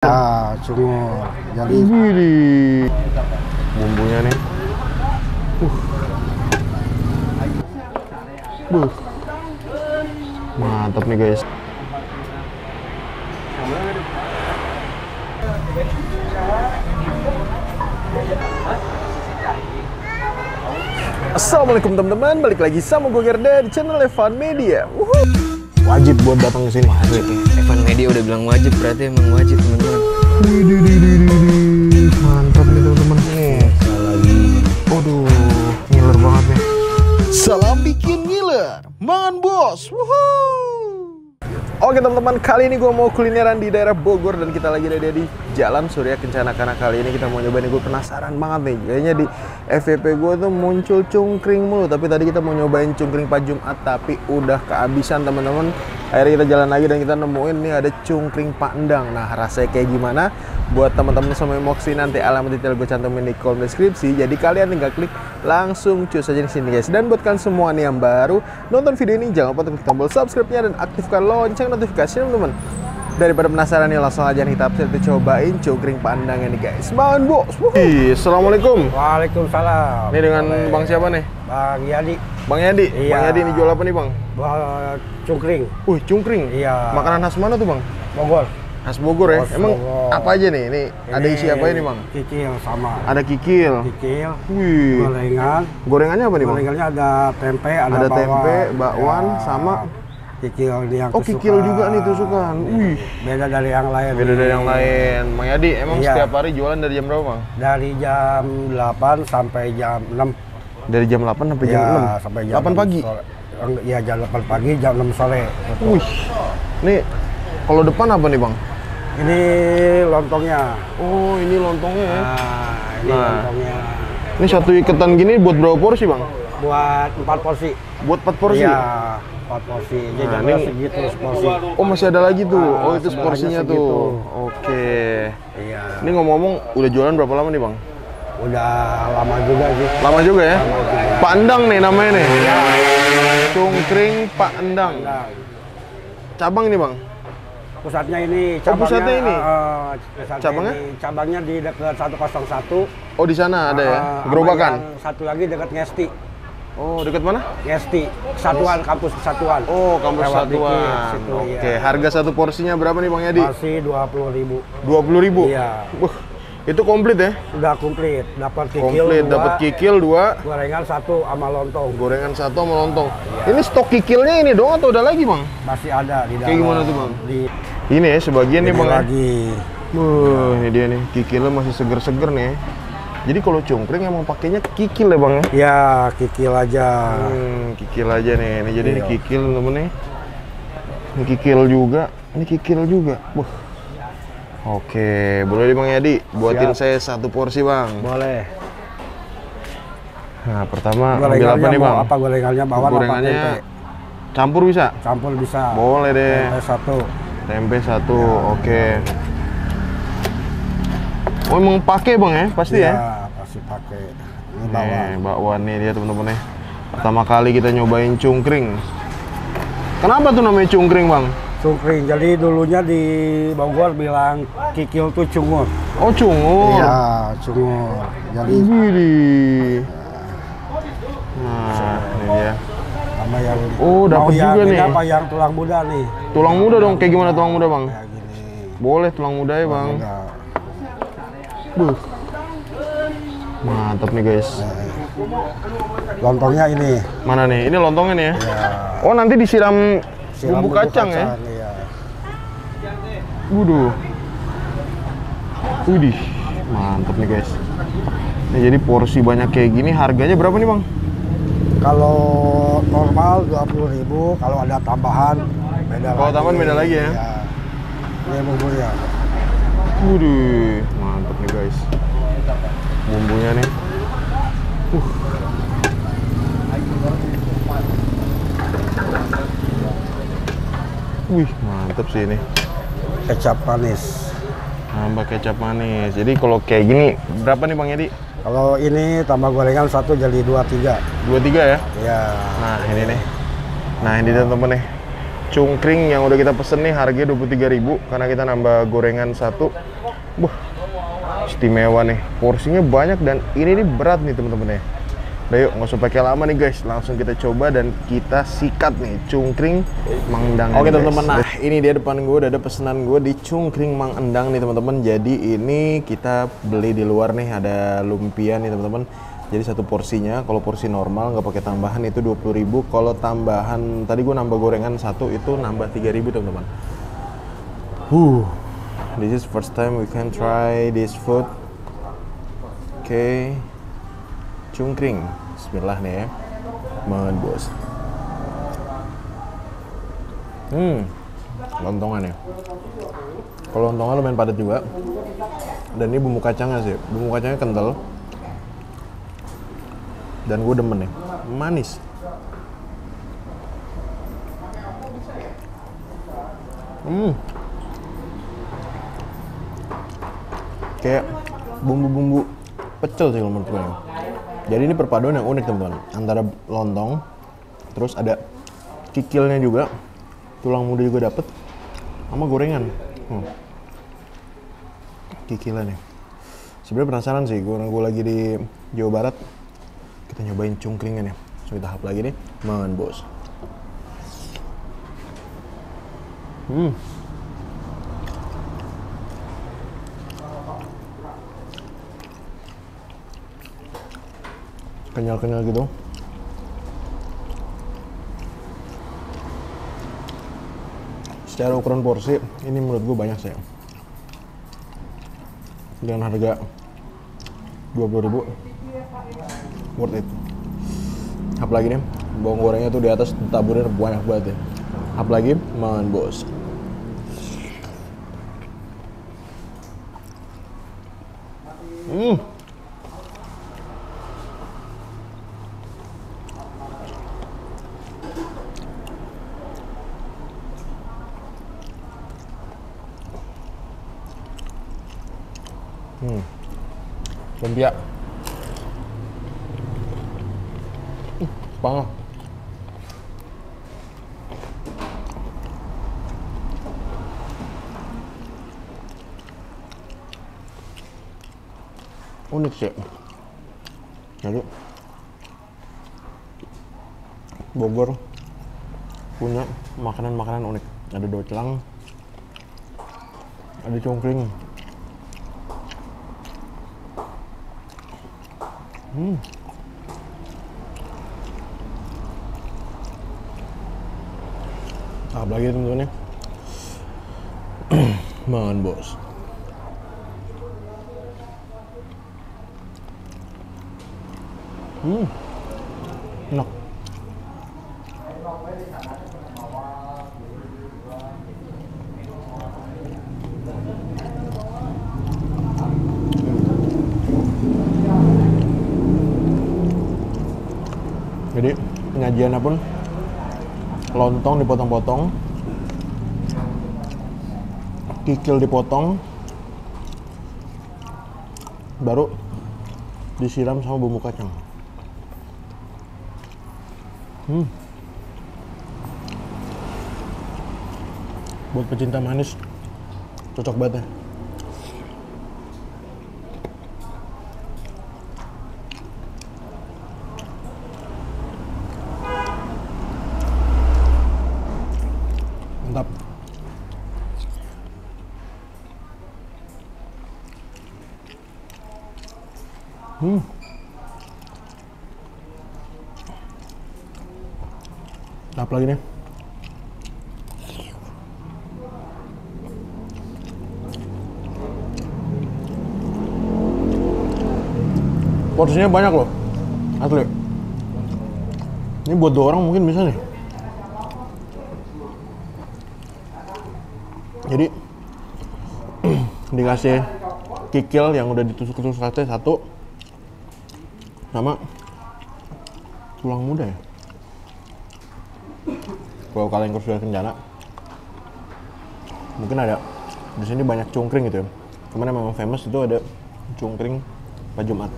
Ya, sungguh. Jadi bumbunya nih. Mantap nih guys. Assalamualaikum teman-teman, balik lagi sama gue Gerda di channel Evan Media. Wajib buat datang ke sini. Evan Media udah bilang wajib, berarti emang wajib teman-teman. Mantap nih teman-teman. Nih, lagi. Waduh, ngiler banget nih. Salam bikin ngiler, mangan bos. Oke teman-teman, kali ini gue mau kulineran di daerah Bogor dan kita lagi ada di Jalan Surya Kencana. Karena kali ini kita mau nyobain, gue penasaran banget nih. Kayaknya di FYP gue tuh muncul cungkring mulu, tapi tadi kita mau nyobain cungkring Pak Jumat tapi udah kehabisan teman-teman. Akhirnya kita jalan lagi dan kita nemuin nih ada cungkring Pak Endang. Nah, rasanya kayak gimana? Buat teman-teman semua yang mau kesini, nanti alamat detail gue cantumin di kolom deskripsi. Jadi kalian tinggal klik langsung cus aja di sini guys. Dan buat kalian semua nih yang baru nonton video ini, jangan lupa klik tombol subscribe-nya dan aktifkan lonceng notifikasi teman-teman. Daripada penasaran nih, langsung aja nih kita cobain cungkring Pak Endang ini guys. Mangan bos. Assalamualaikum. Waalaikumsalam. Ini dengan Bang siapa nih? Bang Yadi. Bang Yadi. Iya. Bang Yadi ini jual apa nih Bang? Cungkring. Cungkring. Iya. Makanan khas mana tuh Bang? Bogor. Khas Bogor ya? Khas Emang Bogor. apa aja nih? Ini ada isi apa ini Bang? Kikil sama. Ada kikil. Kikil. Wih. Gorengan. Gorengannya apa nih Bang? Gorengannya ada tempe, ada bawang. tempe, bakwan, Ya. sama Kikil yang oh kikil juga nih tusukan. Wih. Beda dari yang lain. Beda dari yang lain. Bang Yadi, emang Iya. setiap hari jualan dari jam berapa Bang? Dari jam 8 sampai jam 6. Dari jam 8 sampai jam 6? Sampai jam 8 pagi? Sore. Iya, jam 8 pagi, jam 6 sore. Wih. Nih, kalau depan apa nih Bang? Ini lontongnya. Oh, ini lontongnya ya? Ini lontongnya. Ini satu iketan gini buat berapa porsi Bang? Buat 4 porsi. Buat 4 porsi? Iya, 4 porsi. Jadi Nah, ini ini- segitu seporsi. Oh, masih ada lagi tuh. Oh, itu sebelahnya porsinya segitu. tuh. Oke. Iya. Ini ngomong-ngomong, udah jualan berapa lama nih Bang? Udah lama juga sih. Lama juga ya? Pak Endang nih namanya nih. Cungkring Pak Endang. Nah, Cabang nih Bang? pusatnya ini, Oh, pusatnya ini? pusatnya Cabangnya? ini. Cabangnya di dekat 101. Oh, di sana ada ya? Sama Gerobakan? yang satu lagi dekat Ngesti. Oh, dekat mana? Ngesti, Kesatuan, kampus Kesatuan. Oh, kampus Lewat dikit, Satuan. situ, Oke, iya. harga satu porsinya berapa nih Bang Yadi? Masih 20.000. 20.000? Iya. Itu komplit ya? Udah komplit, dapat kikil Komplit, 2, dapat kikil 2, gorengan 1 sama lontong. gorengan 1 sama lontong. Ini stok kikilnya ini doang atau ada lagi Bang? Masih ada di dalam. Kayak gimana tuh, Bang? Di Ini ya, sebagian nih ini Bang ya. lagi. Ini dia nih, kikilnya masih seger-seger nih ya. Jadi kalau cungkring emang pakainya kikil ya Bang ya? Ya, kikil aja. Kikil aja nih. Ini jadi ini Iya. kikil temen-temen nih. Ini kikil juga, ini kikil juga. Oke, boleh nih Bang Yadi, buatin saya satu porsi Bang. Boleh. Nah, pertama ambil Gorengannya apa nih mau Bang? apa gorengannya? Bawang apa Gorengannya tempe? campur bisa? Campur bisa. Boleh deh. Tempe 1. Tempe 1, oke. Oh, emang pakai Bang ya? Pasti ya? Pasti pakai. Ini Nih, bawang. bakwan nih dia teman-teman ya. Pertama kali kita nyobain cungkring. Kenapa tuh namanya cungkring Bang? Cungkring. Jadi dulunya di Bogor bilang kikil tuh cungur. Oh, cungur. Iya, cungur. Jadi Widih. Nah, ini dia. sama yang Oh, dapet mau yang juga ini nih. apa yang tulang muda nih? Tulang muda dong, kayak gimana tulang muda Bang? Kayak gini. Boleh tulang muda ya Bang. Muda. Mantap nih guys. Lontongnya ini. Mana nih? Ini lontongnya nih ya? Ya. Oh, nanti disiram Siram bumbu kacang ya? Iya. Waduh. Widih, mantap nih guys. Nah, jadi porsi banyak kayak gini harganya berapa nih Bang? Kalau normal 20.000, kalau ada tambahan beda lagi. Kalau tambahan beda lagi ya? Iya. Ini bumbunya. Waduh, mantap nih guys. Bumbunya nih. Wih, mantap sih ini. Kecap manis. Nambah kecap manis. Jadi kalau kayak gini berapa nih Bang Yadi? Kalau ini tambah gorengan 1 jadi 23. 23 ya? Iya. Nah, ini nih. Nah, ini teman-teman nih. cungkring yang udah kita pesen nih harganya 23.000 karena kita nambah gorengan satu. Wah, istimewa nih. Porsinya banyak dan ini nih berat nih teman-teman ya. Udah yuk, nggak usah pakai lama nih guys, langsung kita coba dan kita sikat nih cungkring Mang Endang. Oke teman-teman, nah ini dia depan gue udah ada pesanan gue di cungkring Mang Endang nih teman-teman. Jadi ini kita beli di luar nih, ada lumpia nih teman-teman. Jadi satu porsinya, kalau porsi normal nggak pakai tambahan itu 20.000. Kalau tambahan tadi gue nambah gorengan satu itu nambah 3.000 teman-teman. This is first time we can try this food. Oke. Cungkring, bismillah nih ya, banget bos. Lontongan ya. Kalau lontongnya lumayan padat juga. Dan ini bumbu kacangnya sih, bumbu kacangnya kental. Dan gue demen nih, manis. Kayak bumbu-bumbu pecel sih kalau menurut gue. Jadi ini perpaduan yang unik teman-teman, antara lontong, terus ada kikilnya juga, tulang muda juga dapet, sama gorengan. Kikilnya nih. Sebenarnya penasaran sih, gue lagi di Jawa Barat, kita nyobain cungkringan ya. So kita hap lagi nih, mangan bos. Kenyal-kenyal gitu. Secara ukuran porsi, ini menurut gue banyak sih. Dengan harga 20.000, worth it. Hap lagi nih, bawang gorengnya tuh di atas taburin banyak banget ya. Hap lagi, mangan bos. Lumpia. Banget. Unik sih. Jadi Bogor punya makanan-makanan unik. Ada docelang, ada cungkring. Tahap lagi teman-teman ya. Mangan bos. Enak. Jadi penyajiannya pun lontong dipotong-potong, kikil dipotong, baru disiram sama bumbu kacang. Buat pecinta manis cocok banget ya. Mantap. Tahap lagi nih. Porsinya banyak loh, asli. Ini buat 2 orang mungkin bisa nih. Jadi dikasih kikil yang udah ditusuk-tusuk sate satu, sama tulang muda ya. Kalau kalian ke Suria Kencana, mungkin ada di sini banyak cungkring gitu ya. Cuman yang memang famous itu ada cungkring Pak Jumat.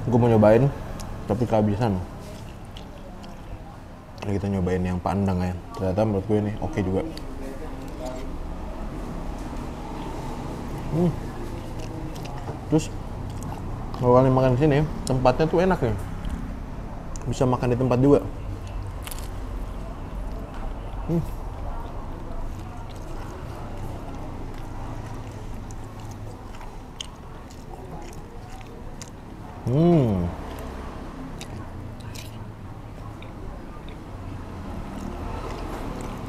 Gue mau nyobain tapi kehabisan. Ini kita nyobain yang Padang ya. Ternyata menurut gue ini oke juga. Terus kalau kalian makan di sini, tempatnya tuh enak nih. Bisa makan di tempat juga.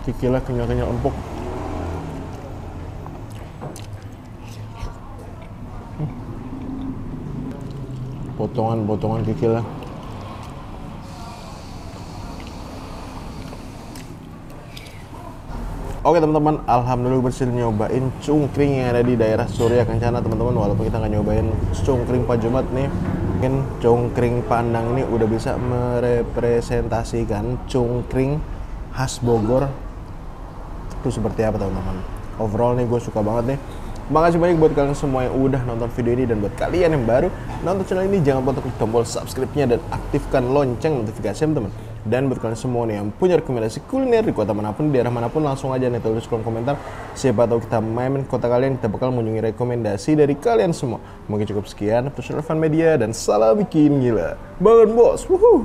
Kikilnya kenyal-kenyal empuk. Potongan-potongan kikilnya. Oke teman-teman, alhamdulillah berhasil nyobain cungkring yang ada di daerah Surya Kencana teman-teman. Walaupun kita nggak nyobain cungkring Pak Jumat nih, mungkin cungkring Padang ini udah bisa merepresentasikan cungkring khas Bogor itu seperti apa teman-teman. Overall nih gue suka banget nih. Makasih banyak buat kalian semua yang udah nonton video ini, dan buat kalian yang baru nonton channel ini jangan lupa untuk klik tombol subscribe-nya dan aktifkan lonceng notifikasi teman-teman. Dan buat kalian semua nih yang punya rekomendasi kuliner di kota manapun, di daerah manapun, langsung aja nih tulis kolom komentar. Siapa tahu kita main kota kalian, kita bakal mengunjungi rekomendasi dari kalian semua. Mungkin cukup sekian, terus Relevan Media dan salam bikin gila. Bangun bos, wuhu.